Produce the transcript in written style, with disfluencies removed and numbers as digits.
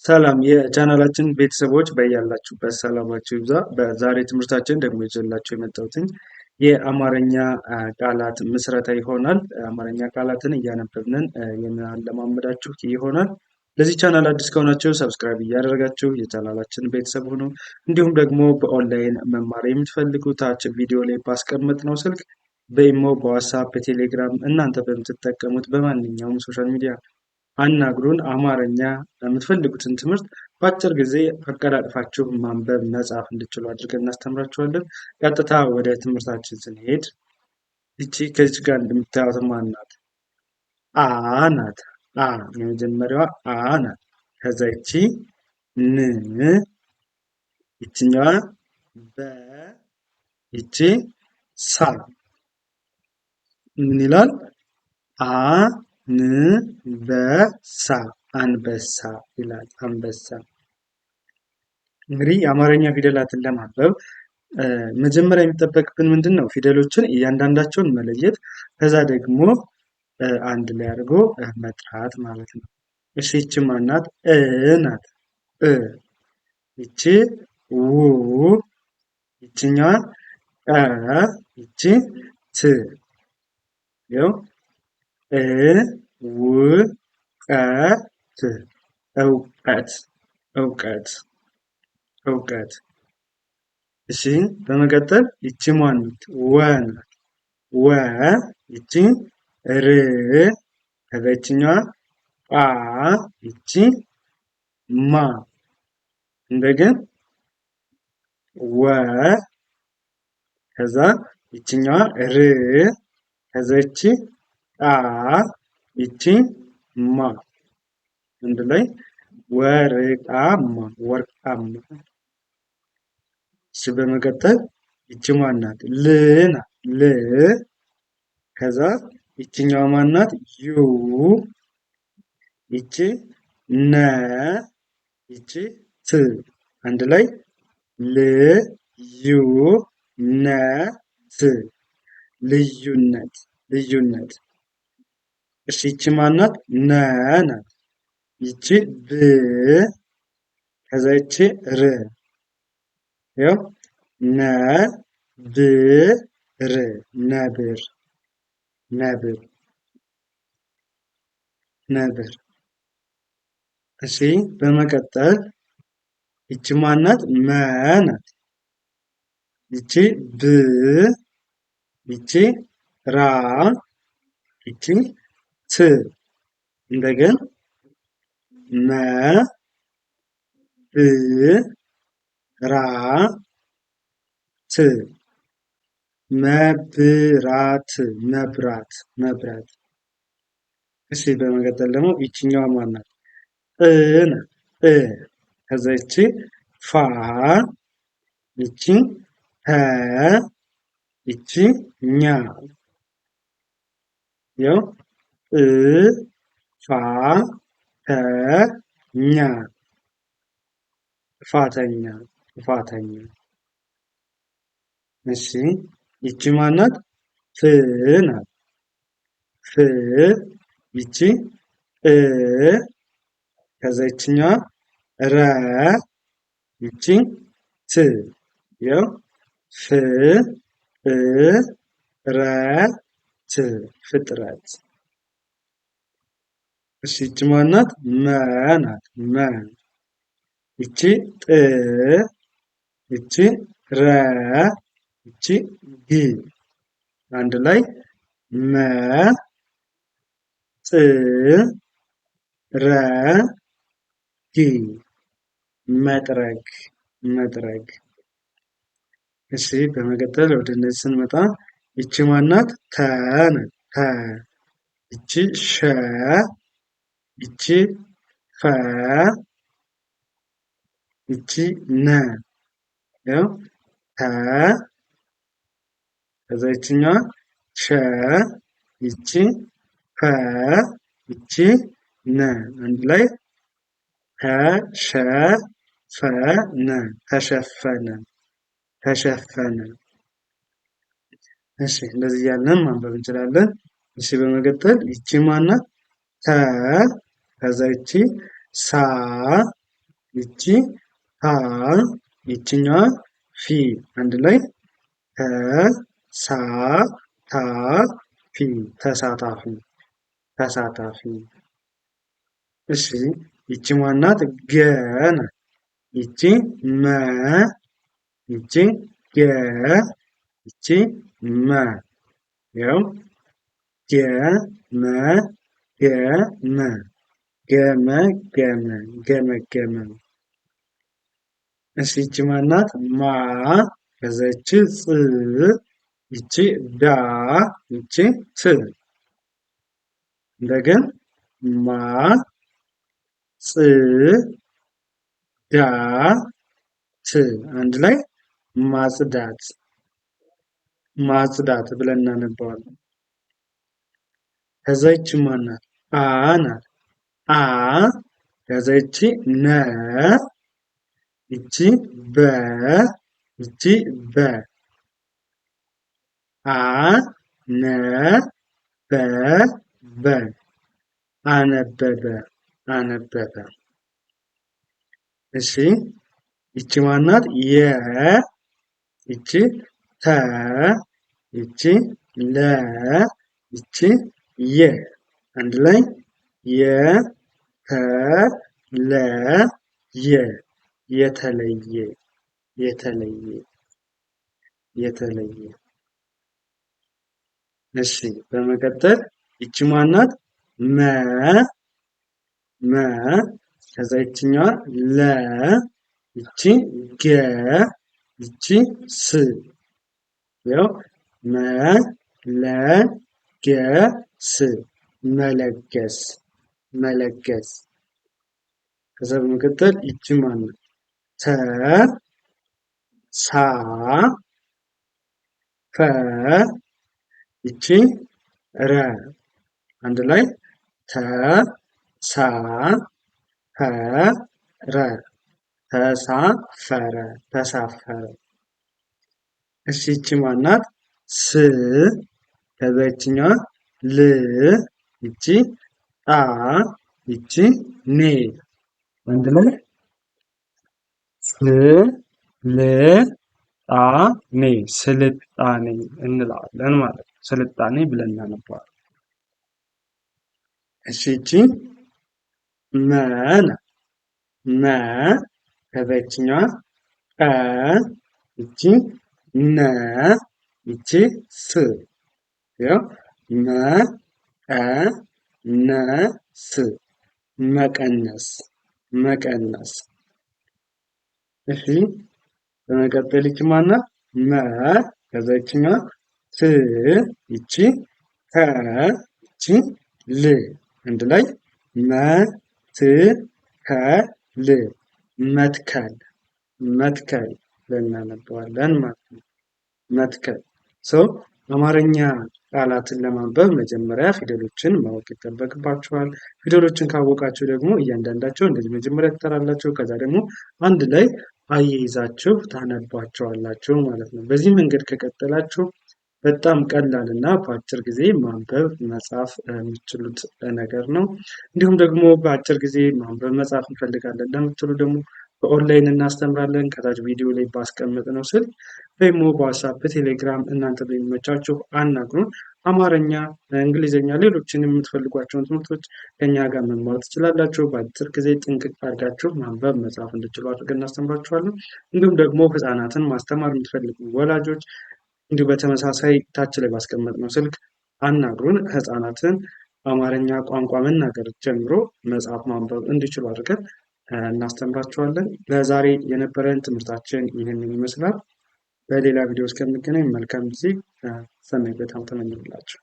ሰላም የቻናላችን ቤተሰቦች በያላችሁበት ሰላማችሁ ይብዛ። በዛሬ ትምህርታችን ደግሞ ይዤላችሁ የመጣሁትኝ የአማርኛ ቃላት ምስረታ ይሆናል። አማርኛ ቃላትን እያነበብንን የምናለማምዳችሁ ይሆናል። ለዚህ ቻናል አዲስ ከሆናችሁ ሰብስክራይብ እያደረጋችሁ የቻናላችን ቤተሰብ ሁኑ። እንዲሁም ደግሞ በኦንላይን መማር የምትፈልጉ ታች ቪዲዮ ላይ ባስቀመጥነው ስልክ በኢሞ፣ በዋትስአፕ፣ በቴሌግራም እናንተ በምትጠቀሙት በማንኛውም ሶሻል ሚዲያ አናግሩን። አማርኛ የምትፈልጉትን ትምህርት በአጭር ጊዜ አቀላጥፋችሁ ማንበብ መጻፍ እንድችሉ አድርገን እናስተምራችኋለን። ቀጥታ ወደ ትምህርታችን ስንሄድ ይቺ ከዚች ጋር እንደምታዩት ማን ናት? አ ናት። አ የመጀመሪያዋ አ ናት። ከዛ ይቺ ን፣ ይችኛዋ በ፣ ይቺ ሳ። ምን ይላል? አንበሳ አንበሳ ይላል። አንበሳ። እንግዲህ የአማርኛ ፊደላትን ለማንበብ መጀመሪያ የሚጠበቅብን ምንድን ነው? ፊደሎችን እያንዳንዳቸውን መለየት፣ ከዛ ደግሞ አንድ ላይ አድርጎ መጥራት ማለት ነው። እሺ ይቺ ማናት? እ ናት። እ። ይቺ ው፣ ይችኛዋ ቀ፣ ይቺ ት። ይኸው እውቀት እውቀት እውቀት እውቀት። እሺ በመቀጠል ይቺ ማናት? ወ ናት። ወ። ይቺ ር፣ ከዛ ይችኛዋ ጳ፣ ይቺ ማ። እንደገና ወ፣ ከዛ ይችኛዋ ር፣ ከዛ ይቺ ጣ፣ ይቺ ማ። አንድ ላይ ወርቃማ ወርቃማ። እሺ በመቀጠል ይቺ ማናት? ል ናት። ል፣ ከዛ ይችኛዋ ማናት? ዩ፣ ይቺ ነ፣ ይቺ ት። አንድ ላይ ል ዩ ነ ት። ልዩነት ልዩነት። እሺ ይቺ ማናት? ነ ናት። ይቺ ብ፣ ከዛ ይቺ ር። ያው ነ ብ ር ነብር ነብር ነብር። እሺ በመቀጠል ይቺ ማናት? መ ናት። ይቺ ብ፣ ይቺ ራ፣ ይቺ ት። እንደገና መ ብ ራ ት። መብራት መብራት መብራት። እሺ በመቀጠል ደግሞ ይችኛዋ ማናት? እ ናት። እ፣ ከዛ ይቺ ፋ፣ ይቺ ሀ፣ ይቺ ኛ። ያው እ ፋ ተ ኛ ጥፋተኛ ጥፋተኛ። እሺ ይቺ ማናት? ፍ ናት። ፍ፣ ይቺ እ፣ ከዛ ይችኛዋ ረ፣ ይቺ ት። ያው ፍ እ ረ ት ፍጥረት። እሺ ይቺ ማናት? መ ናት። መ፣ ይቺ ጥ፣ ይቺ ረ፣ ይቺ ግ። አንድ ላይ መ ጥ ረ ግ መጥረግ መጥረግ። እሺ በመቀጠል ወደ እነዚህ ስንመጣ ይቺ ማናት? ተ ናት። ተ፣ ይቺ ሸ፣ ይቺ ፈ፣ ይቺ ነ። ያው ተ፣ ከዛ ይችኛዋ ሸ፣ ይቺ ፈ፣ ይቺ ነ። አንድ ላይ ተሸፈነ ተሸፈነ ተሸፈነ። እሺ እንደዚህ እያልን ማንበብ እንችላለን። እሺ በመቀጠል ይቺ ማናት? ተ፣ ከዛ ይቺ ሳ፣ ይቺ ታ ይችኛዋ ፊ አንድ ላይ ተ ሳ ታ ፊ ተሳታፊ ተሳታፊ። እሺ ይቺ ማናት? ገ ናት። ይቺ መ ይቺ ገ ይቺ መ ያው ገመ ገመ ገመገመ ገመገመ። እሺ ይቺ ማናት? ማ ከዛ ይቺ ፅ ይቺ ዳ ይቺ ት እንደገን ማ ፅ ዳ ት አንድ ላይ ማጽዳት ማጽዳት ብለን እናነባዋለን። ከዛ ይቺ ማናት? አ ናት። አ ከዛ ይቺ ነ ይቺ በ ይቺ በ አ ነ በ በ አነበበ አነበበ። እሺ ይቺ ማናት? የ ይቺ ተ ይቺ ለ ይቺ የ አንድ ላይ የ ተ ለ የ የተለየ የተለየ የተለየ። እሺ በመቀጠል ይቺ ማናት? መ መ ከዛ ይችኛዋ ለ ይቺ ገ ይቺ ስ ያው መ ለ ገ ስ መለገስ መለገስ። ከዛ በመቀጠል ይቺ ማናት? ተ ሳ ፈ ይቺ ረ አንድ ላይ ተ ሳ ፈ ረ ተሳፈረ ተሳፈረ። እሺ ይቺ ማናት? ስ ከዛ ይችኛዋ ል ይቺ ጣ ይቺ ኔ አንድ ላይ ስ ል ጣ ኔ ስልጣኔ እንላለን ማለት ነው። ስልጣኔ ብለን እናነባዋለን። እሺ ይቺ መ ናት። መ ከዛ ይችኛዋ ቀ ይቺ ነ ይቺ ስ ያው መ ቀ ነ ስ መቀነስ መቀነስ። እሺ በመቀጠል ይቺ ማናት? መ ከዛ ይችኛዋ ት ይቺ ከ ይቺ ል አንድ ላይ መ ት ከ ል መትከል መትከል ብለን እናነባዋለን ማለት ነው። መትከል አማርኛ ቃላትን ለማንበብ መጀመሪያ ፊደሎችን ማወቅ ይጠበቅባቸዋል። ፊደሎችን ካወቃችሁ ደግሞ እያንዳንዳቸው እንደዚህ መጀመሪያ ትጠራላችሁ፣ ከዛ ደግሞ አንድ ላይ አያይዛችሁ ታነቧቸዋላችሁ ማለት ነው። በዚህ መንገድ ከቀጠላችሁ በጣም ቀላል እና በአጭር ጊዜ ማንበብ መጻፍ የምትችሉት ነገር ነው። እንዲሁም ደግሞ በአጭር ጊዜ ማንበብ መጻፍ እንፈልጋለን ለምትሉ ደግሞ በኦንላይን እናስተምራለን። ከታች ቪዲዮ ላይ ባስቀመጥነው ስልክ በኢሞ፣ በዋትስአፕ፣ በቴሌግራም እናንተ በሚመቻችሁ አናግሩን። አማርኛ፣ እንግሊዝኛ፣ ሌሎችንም የምትፈልጓቸውን ትምህርቶች ከኛ ጋር መማር ትችላላችሁ። በአጭር ጊዜ ጥንቅቅ አድርጋችሁ ማንበብ መጻፍ እንድችሉ አድርገን እናስተምራችኋለን። እንዲሁም ደግሞ ህፃናትን ማስተማር የምትፈልጉ ወላጆች እንዲሁ በተመሳሳይ ታች ላይ ባስቀመጥነው ስልክ አናግሩን። ህፃናትን አማርኛ ቋንቋ መናገር ጀምሮ መጻፍ ማንበብ እንዲችሉ አድርገን እናስተምራችኋለን። ለዛሬ የነበረን ትምህርታችን ይህንን ይመስላል። በሌላ ቪዲዮ እስከምንገናኝ መልካም ጊዜ፣ ሰናይ ቆይታ ተመኘሁላችሁ።